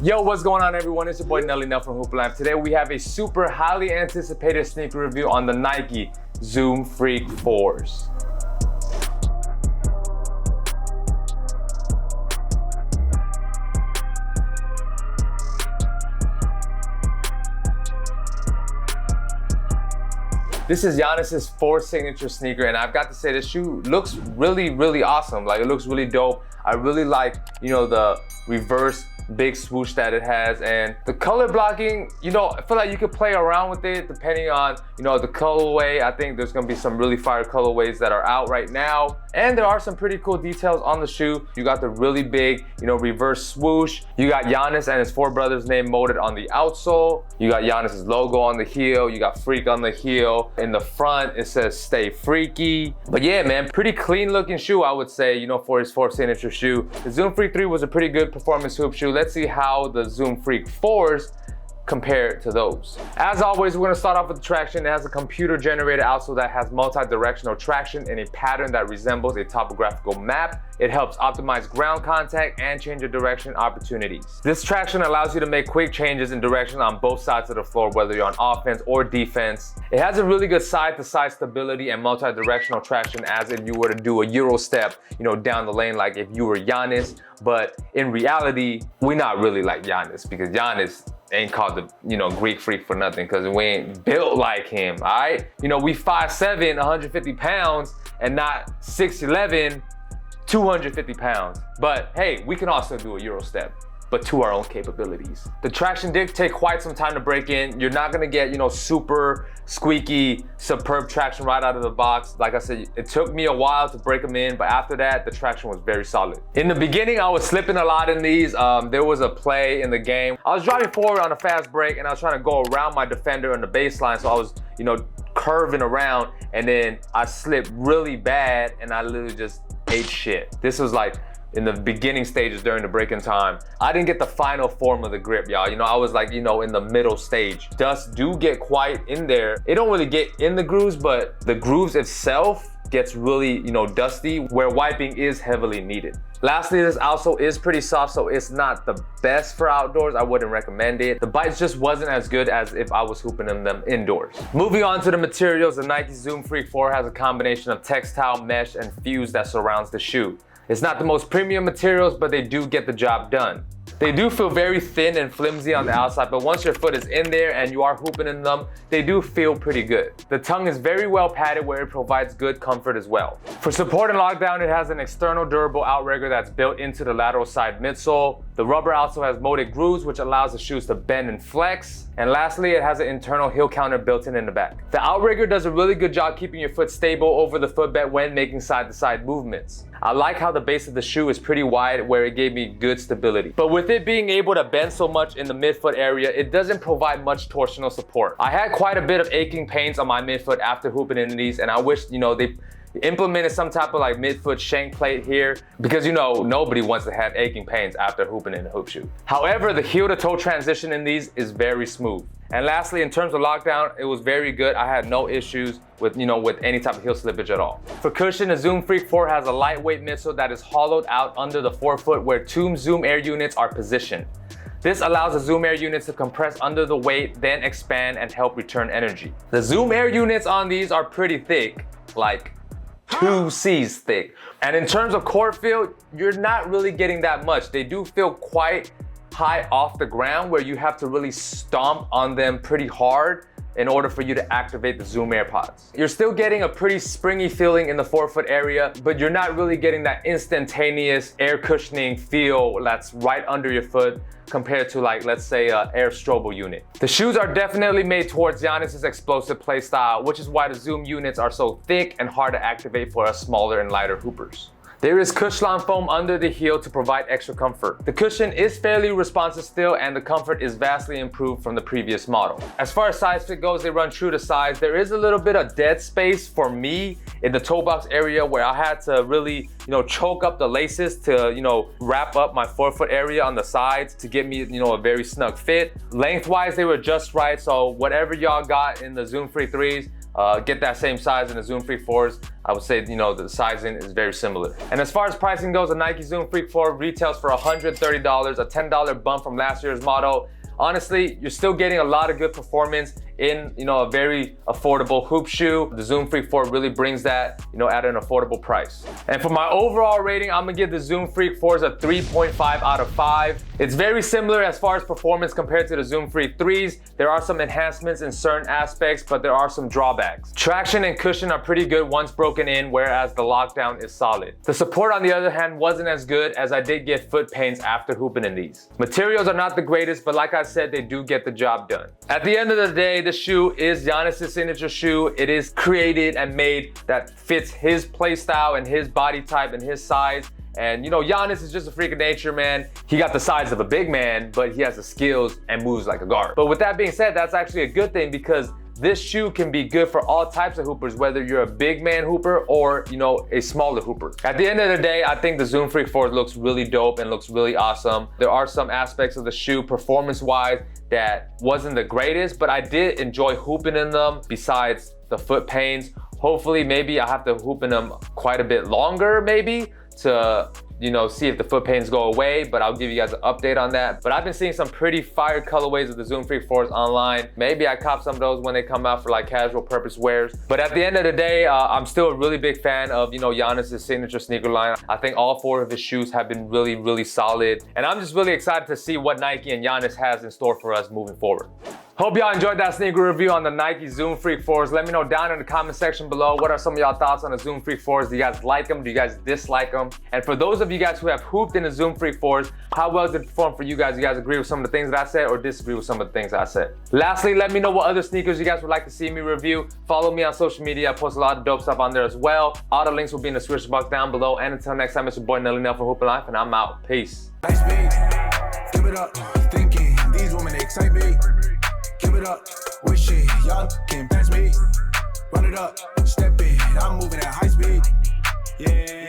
Yo, what's going on everyone? It's your boy Nelly Nell from Hoop Life. Today we have a super highly anticipated sneaker review on the Nike Zoom Freak 4s. This is Giannis's fourth signature sneaker, and I've got to say this shoe looks really awesome. Like, it looks really dope. I really like, the reverse big swoosh that it has, and the color blocking, I feel like you could play around with it depending on, the colorway. I think there's gonna be some really fire colorways that are out right now, and there are some pretty cool details on the shoe. You got the really big, reverse swoosh. You got Giannis and his four brothers' name molded on the outsole. You got Giannis's logo on the heel. You got Freak on the heel. In the front, it says Stay Freaky. But yeah, man, pretty clean looking shoe, I would say, for his fourth signature shoe. The Zoom Freak 3 was a pretty good performance hoop shoe. Let's see how the Zoom Freak 4s compare to those. As always, we're gonna start off with the traction. It has a computer-generated outsole that has multi-directional traction in a pattern that resembles a topographical map. It helps optimize ground contact and change your direction opportunities. This traction allows you to make quick changes in direction on both sides of the floor, whether you're on offense or defense. It has a really good side-to-side stability and multi-directional traction, as if you were to do a Euro step, down the lane, like if you were Giannis. But in reality, we're not really like Giannis, because Giannis ain't called the Greek Freak for nothing, because we ain't built like him. All right, we 5'7", 150 pounds, and not 6'11", 250 pounds. But hey, we can also do a Euro step, but to our own capabilities. The traction did take quite some time to break in. You're not gonna get, super squeaky, superb traction right out of the box. Like I said, it took me a while to break them in, but after that, the traction was very solid. In the beginning, I was slipping a lot in these. There was a play in the game. I was driving forward on a fast break, and I was trying to go around my defender on the baseline, so I was, curving around, and then I slipped really bad, and I literally just ate shit. This was like in the beginning stages during the break-in time. I didn't get the final form of the grip, y'all. I was like, in the middle stage. Dust do get quite in there. It don't really get in the grooves, but the grooves itself gets really, dusty, where wiping is heavily needed. Lastly, this outsole is pretty soft, so it's not the best for outdoors. I wouldn't recommend it. The bites just wasn't as good as if I was hooping in them indoors. Moving on to the materials, the Nike Zoom Freak 4 has a combination of textile, mesh, and fuse that surrounds the shoe. It's not the most premium materials, but they do get the job done. They do feel very thin and flimsy on the outside, but once your foot is in there and you are hooping in them, they do feel pretty good. The tongue is very well padded, where it provides good comfort as well. For support and lockdown, it has an external durable outrigger that's built into the lateral side midsole. The rubber outsole has molded grooves, which allows the shoes to bend and flex. And lastly, it has an internal heel counter built in the back. The outrigger does a really good job keeping your foot stable over the footbed when making side-to-side movements. I like how the base of the shoe is pretty wide, where it gave me good stability. But with it being able to bend so much in the midfoot area, it doesn't provide much torsional support. I had quite a bit of aching pains on my midfoot after hooping in these, and I wish, they implemented some type of like midfoot shank plate here, because nobody wants to have aching pains after hooping in a hoop shoe. However, the heel to toe transition in these is very smooth. And lastly, in terms of lockdown, it was very good. I had no issues with with any type of heel slippage at all. For cushion, the Zoom Freak 4 has a lightweight midsole that is hollowed out under the forefoot, where two Zoom Air units are positioned. This allows the Zoom Air units to compress under the weight, then expand and help return energy. The Zoom Air units on these are pretty thick, like 2 C's thick. And in terms of court feel, you're not really getting that much. They do feel quite high off the ground, where you have to really stomp on them pretty hard in order for you to activate the Zoom Air pods. You're still getting a pretty springy feeling in the forefoot area, but you're not really getting that instantaneous air cushioning feel that's right under your foot compared to, like, let's say a Air Strobel unit. The shoes are definitely made towards Giannis's explosive play style, which is why the Zoom units are so thick and hard to activate for us smaller and lighter hoopers. There is Cushlon foam under the heel to provide extra comfort. The cushion is fairly responsive still, and the comfort is vastly improved from the previous model. As far as size fit goes, they run true to size. There is a little bit of dead space for me in the toe box area, where I had to really, choke up the laces to, wrap up my forefoot area on the sides to get me, a very snug fit. Lengthwise, they were just right, so whatever y'all got in the Zoom Freak 3s, get that same size in the Zoom Freak 4s. I would say, you know, the sizing is very similar. And as far as pricing goes, the Nike Zoom Freak 4 retails for $130, a $10 bump from last year's model. Honestly, you're still getting a lot of good performance in, you know, a very affordable hoop shoe. The Zoom Freak 4 really brings that, you know, at an affordable price. And for my overall rating, I'm gonna give the Zoom Freak 4s a 3.5 out of 5. It's very similar as far as performance compared to the Zoom Freak 3s. There are some enhancements in certain aspects, but there are some drawbacks. Traction and cushion are pretty good once broken in, whereas the lockdown is solid. The support, on the other hand, wasn't as good, as I did get foot pains after hooping in these. Materials are not the greatest, but like I said, they do get the job done. At the end of the day, the shoe is Giannis' signature shoe. It is created and made that fits his play style and his body type and his size. And you know, Giannis is just a freak of nature, man. He got the size of a big man, but he has the skills and moves like a guard. But with that being said, that's actually a good thing, because this shoe can be good for all types of hoopers, whether you're a big man hooper or, you know, a smaller hooper. At the end of the day, I think the Zoom Freak 4 looks really dope and looks really awesome. There are some aspects of the shoe performance-wise that wasn't the greatest, but I did enjoy hooping in them besides the foot pains. Hopefully, maybe I have to hoop in them quite a bit longer, maybe, to, you know, see if the foot pains go away, but I'll give you guys an update on that. But I've been seeing some pretty fire colorways of the Zoom Freak 4s online. Maybe I cop some of those when they come out for like casual purpose wears. But at the end of the day, I'm still a really big fan of, you know, Giannis' signature sneaker line. I think all 4 of his shoes have been really, really solid. And I'm just really excited to see what Nike and Giannis has in store for us moving forward. Hope y'all enjoyed that sneaker review on the Nike Zoom Freak 4s. Let me know down in the comment section below, what are some of y'all thoughts on the Zoom Freak 4s? Do you guys like them? Do you guys dislike them? And for those of you guys who have hooped in the Zoom Freak 4s, how well did it perform for you guys? You guys agree with some of the things that I said or disagree with some of the things I said? Lastly, let me know what other sneakers you guys would like to see me review. Follow me on social media. I post a lot of dope stuff on there as well. All the links will be in the description box down below. And until next time, it's your boy Nelly Nell from Hoopin' Life, and I'm out. Peace. Nice beat, give it up, thinking these women excite me. Give it up, wishing y'all can pass me. Run it up, step in, I'm moving at high speed. Yeah.